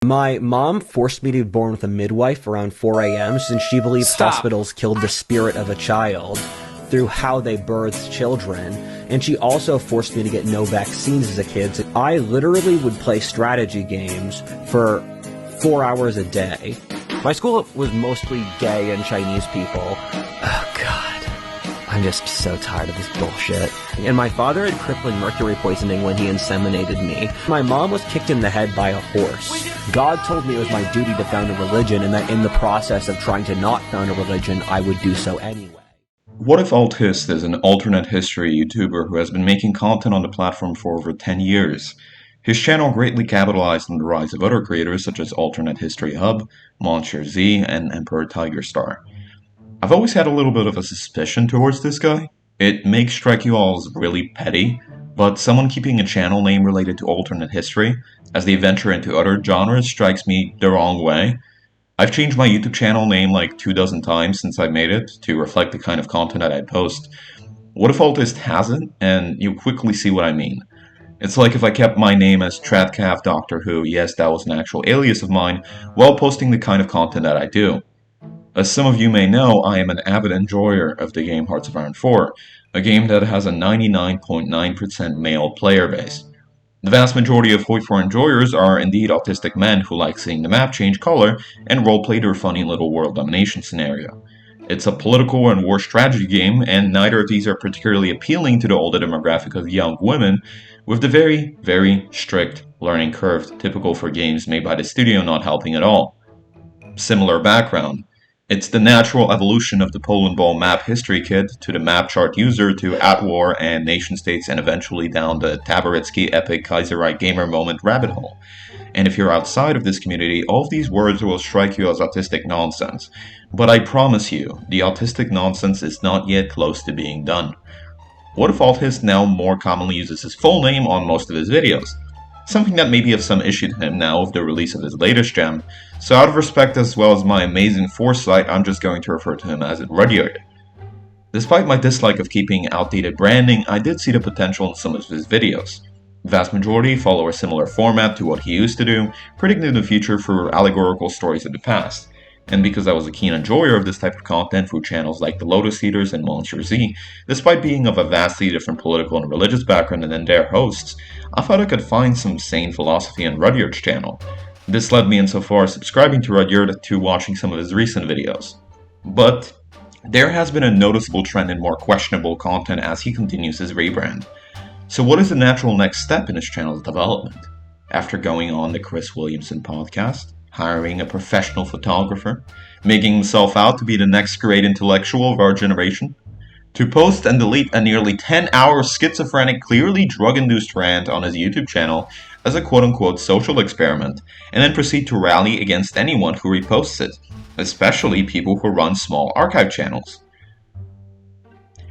My mom forced me to be born with a midwife around 4 a.m. since she believes hospitals killed the spirit of a child through how they birthed children, and she also forced me to get no vaccines as a kid. So I literally would play strategy games for 4 hours a day. My school was mostly gay and Chinese people. Oh god, I'm just so tired of this bullshit. And my father had crippling mercury poisoning when he inseminated me. My mom was kicked in the head by a horse. God told me it was my duty to found a religion, and that in the process of trying to not found a religion, I would do so anyway. Whatifalthist is an alternate history YouTuber who has been making content on the platform for over 10 years. His channel greatly capitalized on the rise of other creators such as Alternate History Hub, Monster Z, and Emperor Tiger Star. I've always had a little bit of a suspicion towards this guy. It may strike you all as really petty, but someone keeping a channel name related to alternate history as they venture into other genres strikes me the wrong way. I've changed my YouTube channel name like 24 times since I made it to reflect the kind of content that I post. Whatifalthist hasn't, and you quickly see what I mean. It's like if I kept my name as Tradcav Doctor Who, yes that was an actual alias of mine, while posting the kind of content that I do. As some of you may know, I am an avid enjoyer of the game Hearts of Iron 4, a game that has a 99.9% male player base. The vast majority of Hoi4 enjoyers are indeed autistic men who like seeing the map change color and roleplay their funny little world domination scenario. It's a political and war strategy game, and neither of these are particularly appealing to the older demographic of young women, with the very, very strict learning curve typical for games made by the studio not helping at all. Similar background. It's the natural evolution of the Poland Ball map history kid to the map chart user to at war and nation states and eventually down the Tabaritsky epic Kaiserreich gamer moment rabbit hole. And if you're outside of this community, all of these words will strike you as autistic nonsense. But I promise you, the autistic nonsense is not yet close to being done. Whatifalthist now more commonly uses his full name on most of his videos. Something that may be of some issue to him now with the release of his latest gem, so out of respect as well as my amazing foresight, I'm just going to refer to him as Rudyard. Despite my dislike of keeping outdated branding, I did see the potential in some of his videos. The vast majority follow a similar format to what he used to do, predicting the future through allegorical stories of the past. And because I was a keen enjoyer of this type of content through channels like the Lotus Eaters and Monster Z, despite being of a vastly different political and religious background than their hosts, I thought I could find some sane philosophy on Rudyard's channel. This led me insofar as subscribing to Rudyard to watching some of his recent videos. But there has been a noticeable trend in more questionable content as he continues his rebrand. So what is the natural next step in his channel's development? After going on the Chris Williamson podcast, hiring a professional photographer, making himself out to be the next great intellectual of our generation, to post and delete a nearly 10-hour schizophrenic, clearly drug-induced rant on his YouTube channel as a quote-unquote social experiment, and then proceed to rally against anyone who reposts it, especially people who run small archive channels.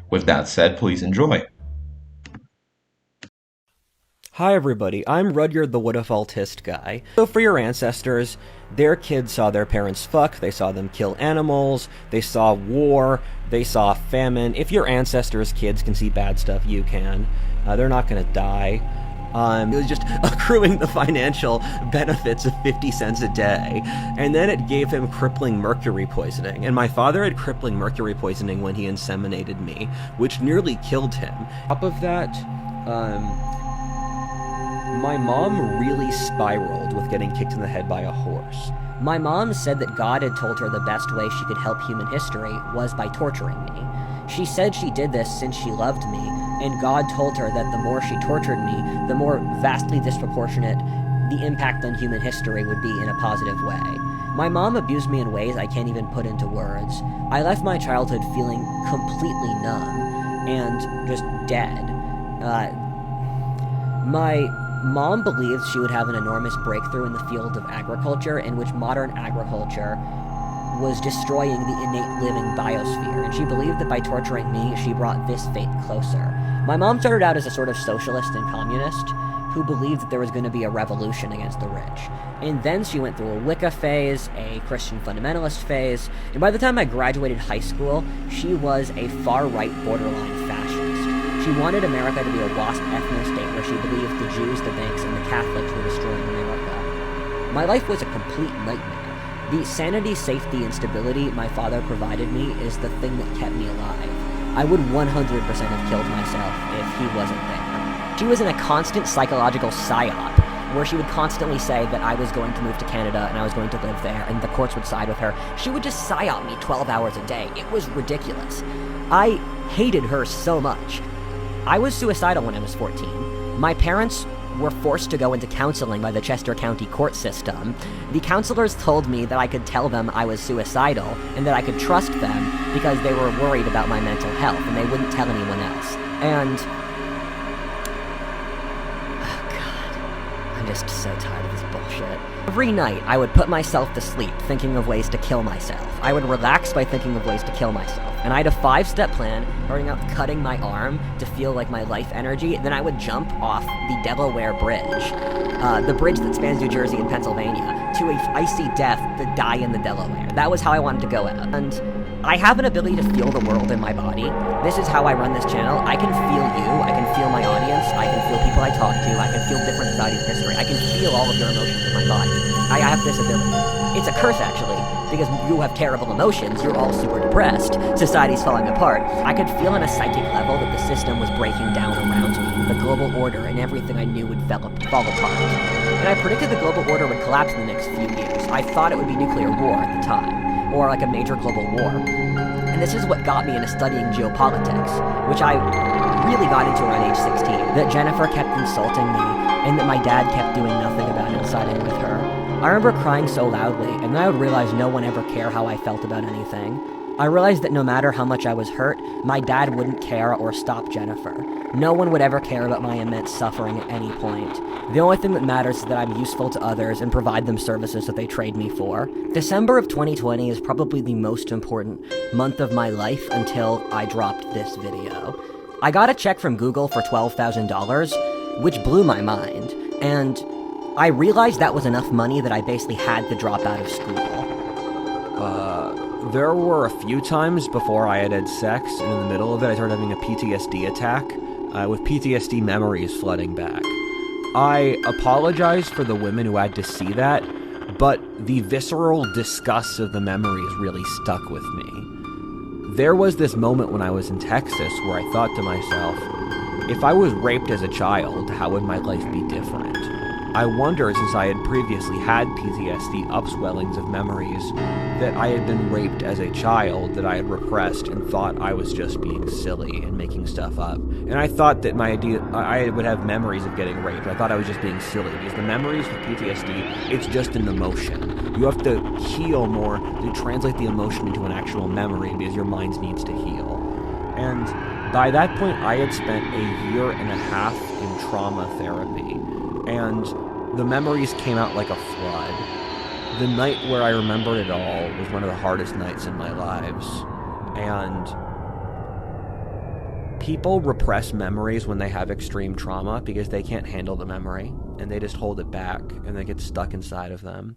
With that said, please enjoy. Hi everybody, I'm Rudyard the Whatifalthist guy. So for your ancestors, their kids saw their parents fuck, they saw them kill animals, they saw war, they saw famine. If your ancestors' kids can see bad stuff, you can. They're not gonna die. It was just accruing the financial benefits of 50 cents a day. And then it gave him crippling mercury poisoning. And my father had crippling mercury poisoning when he inseminated me, which nearly killed him. On top of that, my mom really spiraled with getting kicked in the head by a horse. My mom said that God had told her the best way she could help human history was by torturing me. She said she did this since she loved me, and God told her that the more she tortured me, the more vastly disproportionate the impact on human history would be in a positive way. My mom abused me in ways I can't even put into words. I left my childhood feeling completely numb and just dead. My mom believed she would have an enormous breakthrough in the field of agriculture, in which modern agriculture was destroying the innate living biosphere, and she believed that by torturing me, she brought this fate closer. My mom started out as a sort of socialist and communist who believed that there was going to be a revolution against the rich. And then she went through a Wicca phase, a Christian fundamentalist phase, and by the time I graduated high school, she was a far-right borderline fascist. She wanted America to be a WASP ethno-state where she believed the Jews, the banks, and the Catholics were destroying America. My life was a complete nightmare. The sanity, safety, and stability my father provided me is the thing that kept me alive. I would 100% have killed myself if he wasn't there. She was in a constant psychological psyop, where she would constantly say that I was going to move to Canada and I was going to live there and the courts would side with her. She would just psyop me 12 hours a day. It was ridiculous. I hated her so much. I was suicidal when I was 14. My parents were forced to go into counseling by the Chester County court system. The counselors told me that I could tell them I was suicidal and that I could trust them because they were worried about my mental health and they wouldn't tell anyone else. And I'm just so tired of this bullshit. Every night, I would put myself to sleep thinking of ways to kill myself. I would relax by thinking of ways to kill myself. And I had a 5-step plan, starting out cutting my arm to feel like my life energy. Then I would jump off the Delaware Bridge, the bridge that spans New Jersey and Pennsylvania, to a icy death to die in the Delaware. That was how I wanted to go out. And I have an ability to feel the world in my body. This is how I run this channel. I can feel you, I can feel my audience, I can feel people I talk to, I can feel different societies' history, I can feel all of your emotions in my body. I have this ability. It's a curse, actually, because you have terrible emotions, you're all super depressed, society's falling apart. I could feel on a psychic level that the system was breaking down around me, the global order and everything I knew would fall apart. And I predicted the global order would collapse in the next few years. I thought it would be nuclear war at the time, or like a major global war. And this is what got me into studying geopolitics, which I really got into around age 16. That Jennifer kept insulting me, and that my dad kept doing nothing about it, siding with her. I remember crying so loudly, and then I would realize no one ever cared how I felt about anything. I realized that no matter how much I was hurt, my dad wouldn't care or stop Jennifer. No one would ever care about my immense suffering at any point. The only thing that matters is that I'm useful to others and provide them services that they trade me for. December of 2020 is probably the most important month of my life until I dropped this video. I got a check from Google for $12,000, which blew my mind, and I realized that was enough money that I basically had to drop out of school. There were a few times before I had sex, and in the middle of it I started having a PTSD attack, with PTSD memories flooding back. I apologize for the women who had to see that, but the visceral disgust of the memories really stuck with me. There was this moment when I was in Texas where I thought to myself, if I was raped as a child, how would my life be different? I wonder, since I had previously had PTSD upswellings of memories, that I had been raped as a child that I had repressed and thought I was just being silly and making stuff up. And I thought that I would have memories of getting raped. I thought I was just being silly, because the memories of PTSD, it's just an emotion. You have to heal more to translate the emotion into an actual memory, because your mind needs to heal. And by that point, I had spent a year and a half in trauma therapy. And the memories came out like a flood. The night where I remembered it all was one of the hardest nights in my lives. And people repress memories when they have extreme trauma because they can't handle the memory, and they just hold it back, and they get stuck inside of them.